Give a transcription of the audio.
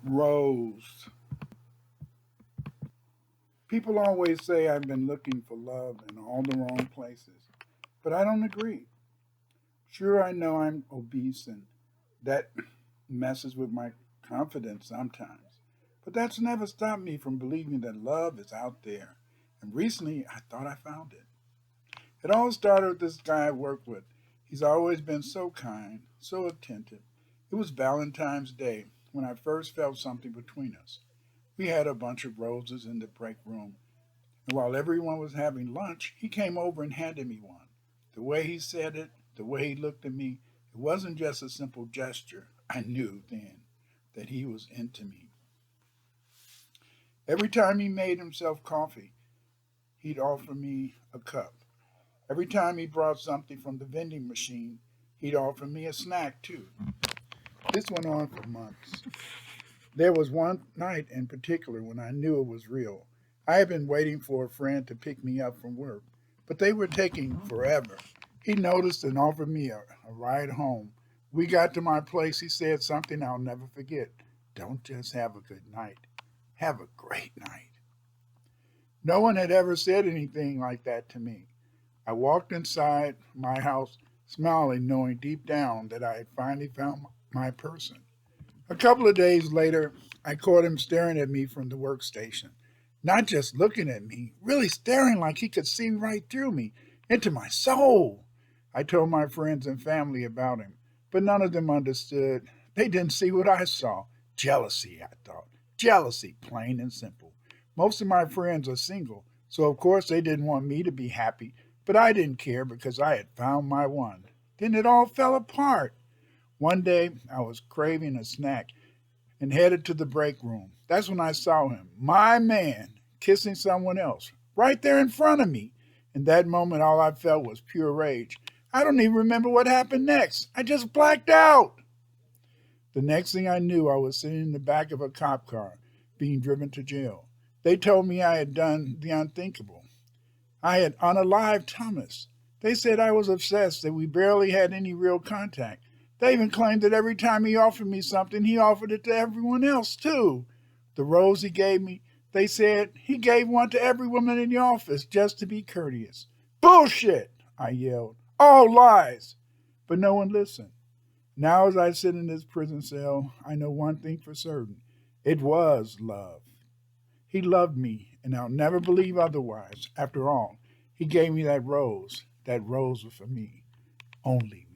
Rose. People always say I've been looking for love in all the wrong places, but I don't agree. Sure, I know I'm obese and that messes with my confidence sometimes, but that's never stopped me from believing that love is out there. And recently, I thought I found it. It all started with this guy I work with. He's always been so kind, so attentive. It was Valentine's Day when I first felt something between us. We had a bunch of roses in the break room, and while everyone was having lunch, he came over and handed me one. The way he said it, the way he looked at me, it wasn't just a simple gesture. I knew then that he was into me. Every time he made himself coffee, he'd offer me a cup. Every time he brought something from the vending machine, he'd offer me a snack too. This went on for months. There was one night in particular when I knew it was real. I had been waiting for a friend to pick me up from work, but they were taking forever. He noticed and offered me a ride home. We got to my place. He said something I'll never forget. Don't just have a good night, have a great night. No one had ever said anything like that to me. I walked inside my house smiling, knowing deep down that I had finally found my person. A couple of days later, I caught him staring at me from the workstation. Not just looking at me, really staring like he could see right through me, into my soul. I told my friends and family about him, but none of them understood. They didn't see what I saw. Jealousy, I thought. Jealousy, plain and simple. Most of my friends are single, so of course they didn't want me to be happy, but I didn't care because I had found my one. Then it all fell apart. One day, I was craving a snack and headed to the break room. That's when I saw him, my man, kissing someone else, right there in front of me. In that moment, all I felt was pure rage. I don't even remember what happened next. I just blacked out. The next thing I knew, I was sitting in the back of a cop car, being driven to jail. They told me I had done the unthinkable. I had unalived Thomas. They said I was obsessed, that we barely had any real contact. They even claimed that every time he offered me something, he offered it to everyone else, too. The rose he gave me, they said he gave one to every woman in the office just to be courteous. Bullshit, I yelled. All lies. But no one listened. Now, as I sit in this prison cell, I know one thing for certain. It was love. He loved me, and I'll never believe otherwise. After all, he gave me that rose. That rose was for me. Only